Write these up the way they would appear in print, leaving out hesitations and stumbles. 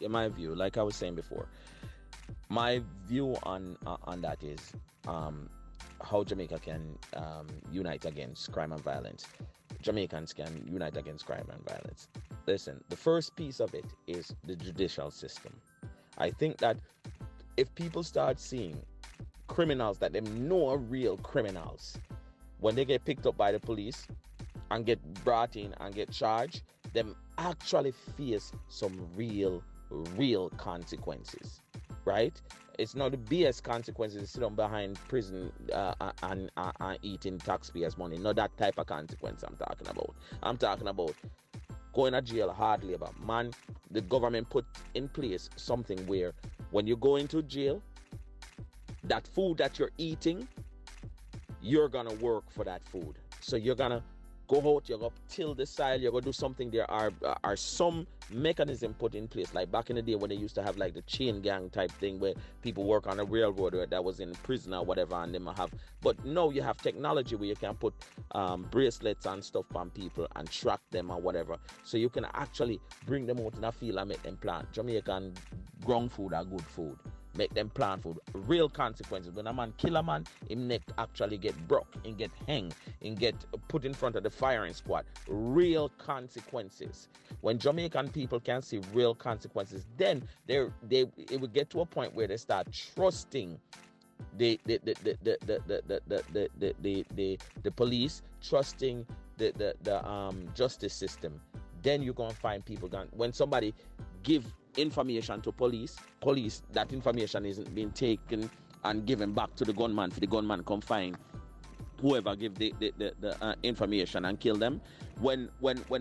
in my view, like I was saying before, my view on that is how Jamaica can unite against crime and violence. Jamaicans can unite against crime and violence. Listen, the first piece of it is the judicial system. I think that if people start seeing criminals that they know are real criminals, when they get picked up by the police and get brought in and get charged, them actually face some real consequences, right? It's not the BS consequences to sit on behind prison and eating taxpayers' money. Not that type of consequence I'm talking about. I'm talking about going to jail, hard labor. Man, the government put in place something where when you go into jail, that food that you're eating, you're gonna work for that food. So you're gonna go out, you're gonna till the soil, you're gonna do something. There are some mechanism put in place, like back in the day when they used to have like the chain gang type thing where people work on a railroad or that was in prison or whatever, and them have. But now you have technology where you can put bracelets and stuff on people and track them or whatever, so you can actually bring them out in a field and make them plant. Jamaican GRUNG food are good food. Make them plant food. Real consequences. When a man kill a man, him neck actually get broke, and get hanged, and get put in front of the firing squad. Real consequences. When Jamaican people can see real consequences, then it will get to a point where they start trusting the police, trusting the justice system. Then you're gonna find people when somebody give information to police, that information isn't being taken and given back to the gunman for the gunman come find whoever give the information and kill them. When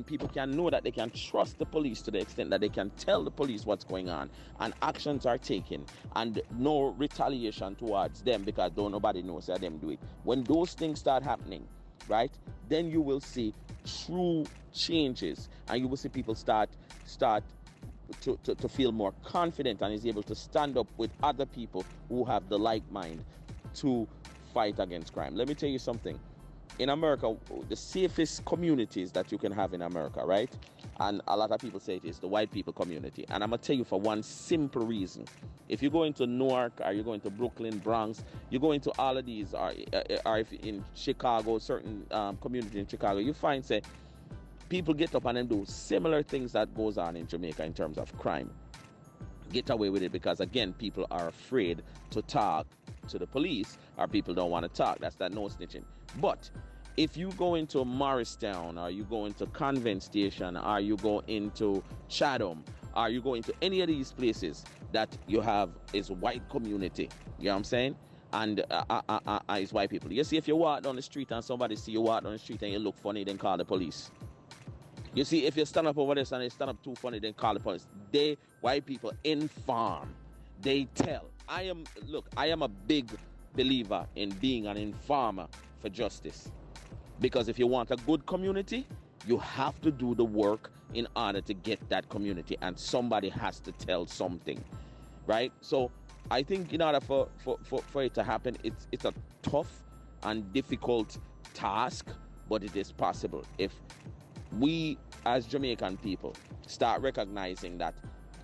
people can know that they can trust the police to the extent that they can tell the police what's going on and actions are taken and no retaliation towards them because nobody knows that them do it. When those things start happening, right, then you will see true changes and you will see people start to feel more confident and is able to stand up with other people who have the like mind to fight against crime. Let me tell you something. In America, the safest communities that you can have in America, right? And a lot of people say it is the white people community. And I'm going to tell you for one simple reason. If you go into Newark or you go into Brooklyn, Bronx, you go into all of these, or if in Chicago, certain community in Chicago, you find, say, people get up and then do similar things that goes on in Jamaica in terms of crime. Get away with it because, again, people are afraid to talk to the police or people don't want to talk. That's that no snitching. But if you go into Morristown or you go into Convent Station or you go into Chatham or you go into any of these places that you have is white community, you know what I'm saying? And it's white people. You see, if you walk down the street and somebody see you walk down the street and you look funny, then call the police. You see, if you stand up over this and they stand up too funny, then call the police. White people, inform. They tell. I am a big believer in being an informer for justice. Because if you want a good community, you have to do the work in order to get that community. And somebody has to tell something. Right? So I think in order for it to happen, it's a tough and difficult task, but it is possible. If we as Jamaican people start recognizing that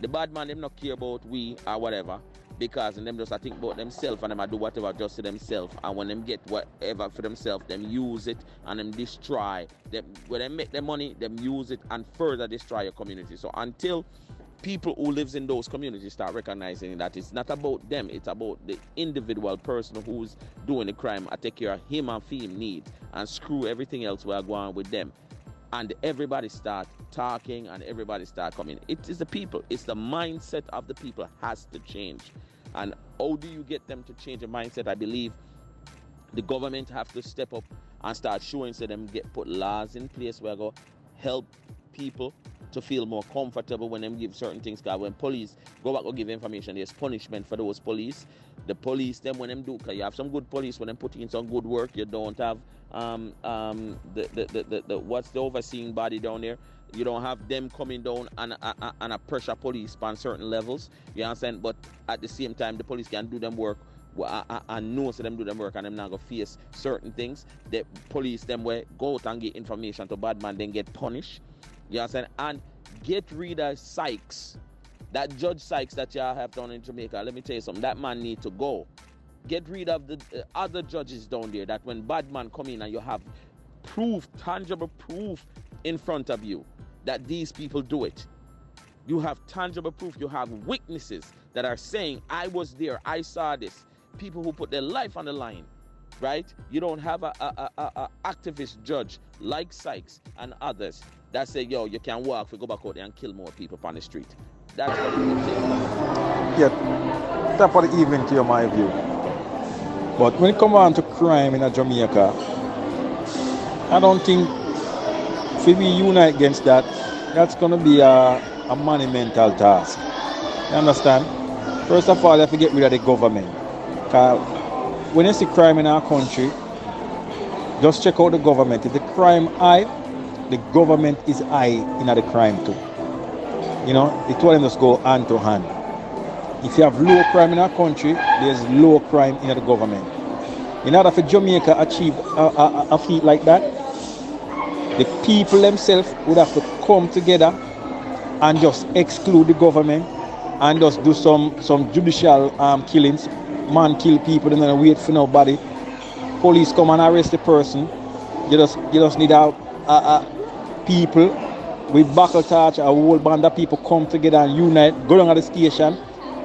the bad man them not care about we or whatever, because them just think about themselves and them do whatever just to themselves, and when them get whatever for themselves, them use it and them destroy them. When they make their money, them use it and further destroy your community. So until people who lives in those communities start recognizing that it's not about them, it's about the individual person who's doing the crime, I take care of him and him needs and screw everything else we're going with them. And everybody start talking and everybody start coming. It is the people. It's the mindset of the people has to change. And how do you get them to change the mindset? I believe the government have to step up and start showing so them put laws in place where go help people to feel more comfortable when them give certain things. Because when police go back or give information, there's punishment for those police. The police, them when them do, because you have some good police when them put in some good work, you don't have what's the overseeing body down there. You don't have them coming down and a pressure police on certain levels. You understand? But at the same time, the police can do them work. I know so them do them work and them not gonna face certain things. The police them way go out and get information to bad man, then get punished. You understand? And get rid of Sykes That Judge Sykes that y'all have down in Jamaica, let me tell you something, that man need to go. Get rid of the other judges down there, that when bad man come in and you have proof, tangible proof in front of you that these people do it. You have tangible proof, you have witnesses that are saying, I was there, I saw this. People who put their life on the line, right? You don't have a activist judge like Sykes and others that say, yo, you can walk, we go back out there and kill more people on the street. That's what you would think. Yeah, that's for the evening to my view. But when it comes on to crime in Jamaica, I don't think if we unite against that, that's going to be a monumental task. You understand? First of all, you have to get rid of the government. Because when you see crime in our country, just check out the government. If the crime high, the government is high in the crime too. You know, the two of them just go hand to hand. If you have low crime in our country, there's low crime in the government. In order for Jamaica achieve a feat like that, the people themselves would have to come together and just exclude the government and just do some judicial killings. Man kill people, they're gonna wait for nobody. Police come and arrest the person. You just need people with buckle torch, a whole band of people come together and unite, go down at the station,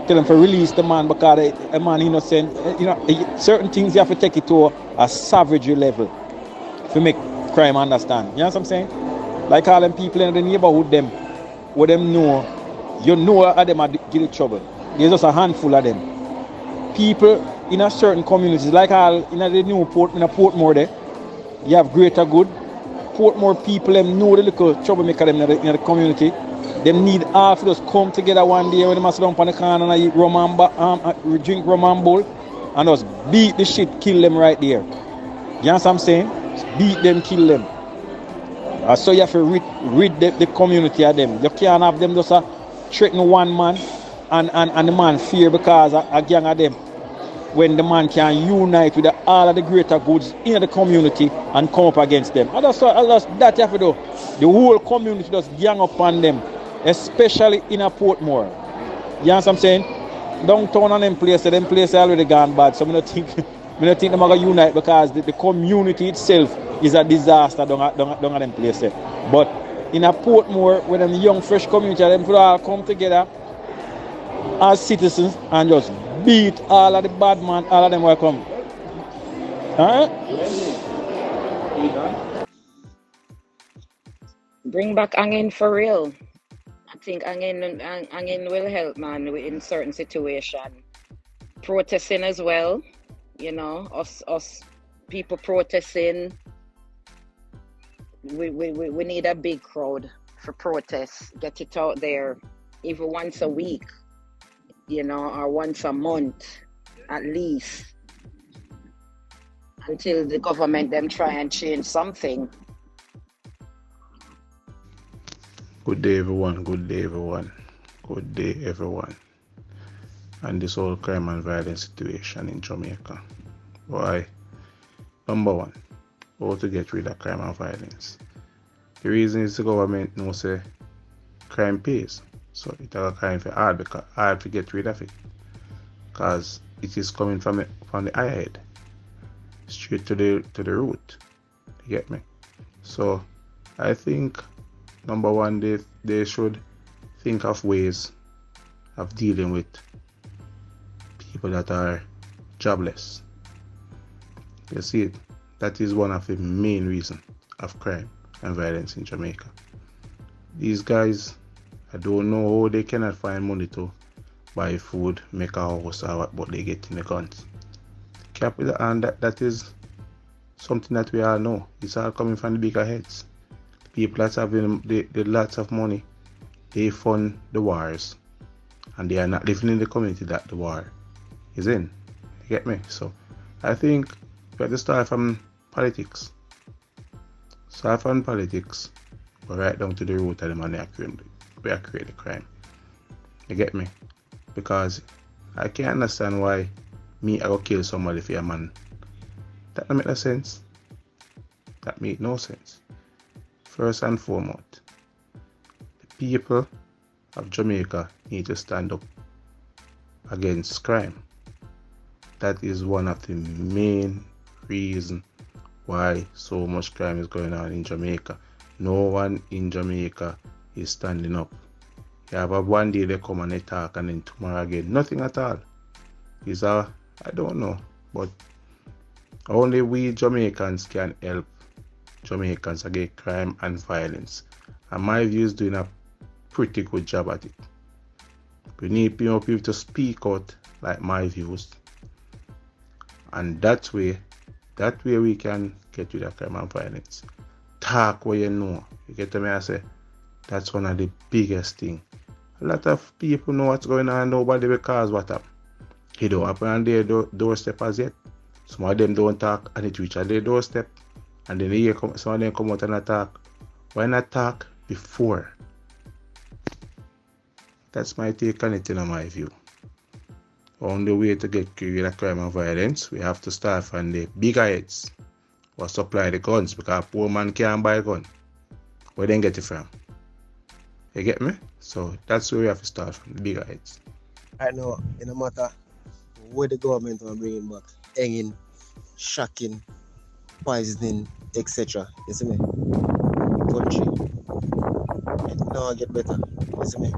tell them to release the man because a man innocent. You know, certain things you have to take it to a savagery level to make crime understand. You know what I'm saying? Like all them people in the neighborhood, them, what them know, you know of them are getting trouble. There's just a handful of them. People in a certain communities, like all in the new port, in a Portmore there, you have Greater Good. Portmore people, them know the little troublemaker them in the community. Them need all to just come together one day when they must sit down on the corner and eat rum and drink rum and bowl and just beat the shit, kill them right there. You know what I'm saying? Beat them, kill them. So you have to rid the community of them. You can't have them just threaten one man and the man fear because a gang of them. When the man can unite with all of the greater goods in the community and come up against them. And that's that you have to do. The whole community just gang up on them, especially in a Portmore. You know what I'm saying? Downtown and them places already gone bad. So I don't think they're going to unite because the community itself is a disaster down at them places. But in a Portmore, where them young, fresh community, them could all come together as citizens and just beat all of the bad man, all of them will come. Alright? Bring back Angin for real. I think Angin will help, man, in certain situation. Protesting as well, you know, us people protesting. We need a big crowd for protests. Get it out there, even once a week, you know, or once a month at least, until the government them try and change something. Good day everyone, good day everyone, good day everyone. And this whole crime and violence situation in Jamaica. Why? Number one, how to get rid of crime and violence. The reason is the government knows say crime pays. So it's a crime for hard because hard to get rid of it. Because it is coming from the high head. Straight to the root. You get me? So I think number one, they should think of ways of dealing with people that are jobless. You see it? That is one of the main reasons of crime and violence in Jamaica. These guys, I don't know how they cannot find money to buy food, make a house, or what, but they get in the guns. Capital, and that is something that we all know. It's all coming from the bigger heads. People that have the lots of money, they fund the wars, and they are not living in the community that the war is in. You get me? So I think we have to start from politics. Start from politics, but right down to the root of the money we are creating the crime. You get me? Because I can't understand why I go kill somebody for a man. That don't make no sense. That make no sense. First and foremost, the people of Jamaica need to stand up against crime. That is one of the main reasons why so much crime is going on in Jamaica. No one in Jamaica is standing up. You have one day they come and they talk, and then tomorrow again, nothing at all. I don't know, but only we Jamaicans can help Jamaicans against crime and violence. And my view is doing a pretty good job at it. We need people to speak out like my views. And that way we can get rid of crime and violence. Talk what you know. You get to me? I say that's one of the biggest things. A lot of people know what's going on, nobody because what happened. It don't happen on their doorstep as yet. Some of them don't talk and it reach on their doorstep. And then some of them come out and attack. Why not talk before? That's my take on it, in my view. Only way to get rid of crime and violence, we have to start from the bigger heads who supply the guns, because poor man can't buy a gun. Where they get it from? You get me? So that's where we have to start from, the bigger heads. I know, it no matter where the government will bring it back, hanging, shocking, poisoning, etc. You see me? Country, it now get better. You see me?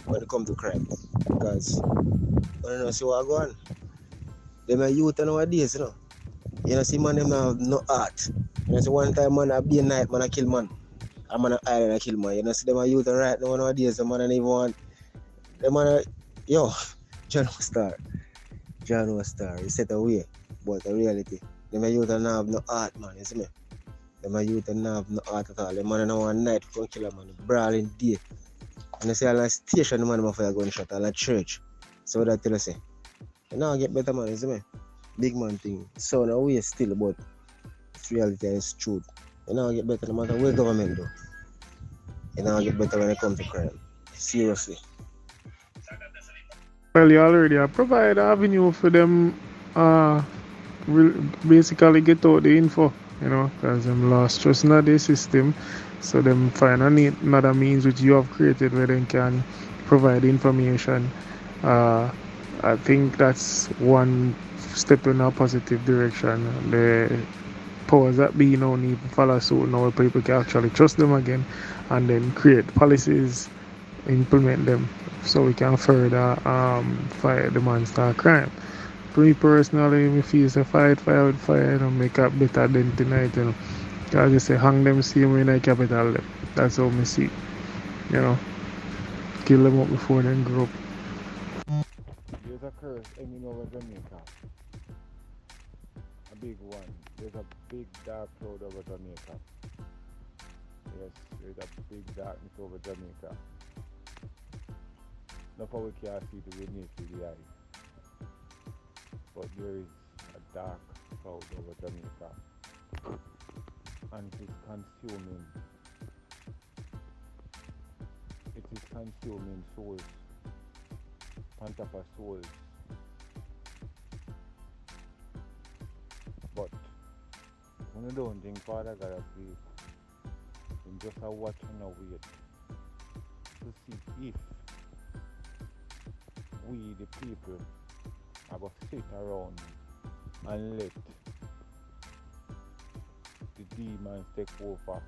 When it comes to crime, because I don't know see what go on. Them are youth nowadays, you know. You know, see man, them have no heart. You know, see one time man a be a night, man a kill man. A man a island a kill man. You know, see them are youth right now nowadays, the man don't even want. Them man a, yo, John was star. He set away. But the reality, them are youth don't have no heart, man, you see me? Them are youth don't have no heart at all. The man don't want night to kill a man, brawling day. And I say all a station the man for a gunshot, all a church. So that tell us say. You know I get better man, you see me? Big man thing. So now we still, but it's reality and it's truth. You know I get better no matter where government do. You know I get better when it comes to crime. Seriously. Well, you already provide an avenue for them basically get out the info, you know, because them lost trust in the system. So them find another means which you have created where they can provide information. I think that's one step in a positive direction. The powers that be now need to follow suit now, people can actually trust them again and then create policies, implement them so we can further fight the monster crime. For me personally, I feel the fight fire with fire and make a better dent tonight, you know. I just say hang them same way in the capital. That's how I see it. You know, kill them up before they grow up. There's a curse hanging over Jamaica. A big one. There's a big dark cloud over Jamaica. Yes, there's a big darkness over Jamaica. Not how we can see it with naked eye. But there is a dark cloud over Jamaica. And it is consuming. It is consuming souls. On top of souls. But when you don't think Father God has been just a watch and a wait to see if we the people are going to sit around and let the demons take over.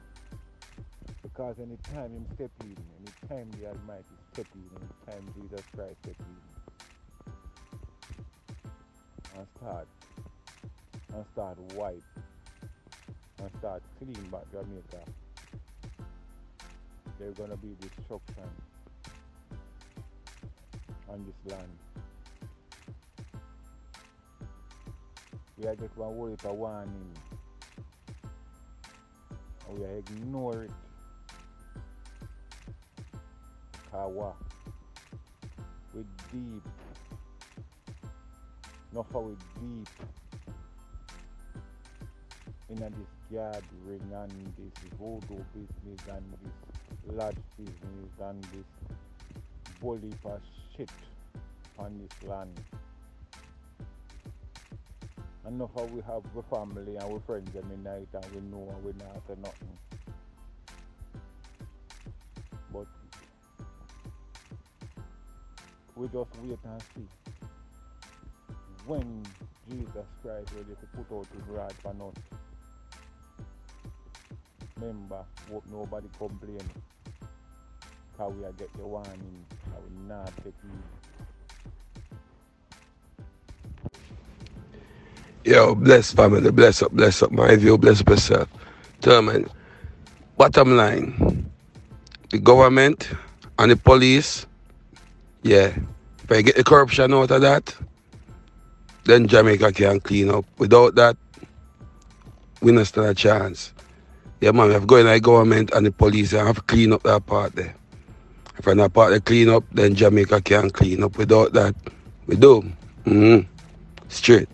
Because anytime him step in, anytime the Almighty step in, anytime Jesus Christ step in and start wipe and start clean back Jamaica, there's gonna be destruction on this land. We are just one word of warning. And we are ignore it. Kawa. We deep. Not how we deep in this gathering and this voodoo business and this large business and this bully for shit on this land. Enough how we have the family and we friends them in night and we know and we not say nothing. But we just wait and see when Jesus Christ ready to put out his rod for us. Remember, hope nobody complain. How we get the warning, how we not take it. Yo, bless family, bless up, my view, bless up yourself. Determine. Bottom line, the government and the police, yeah, if I get the corruption out of that, then Jamaica can clean up. Without that, we don't stand a chance. Yeah, man, we have to go in the government and the police and have to clean up that part there. If I'm not part of the clean up, then Jamaica can clean up. Without that, we do. Straight.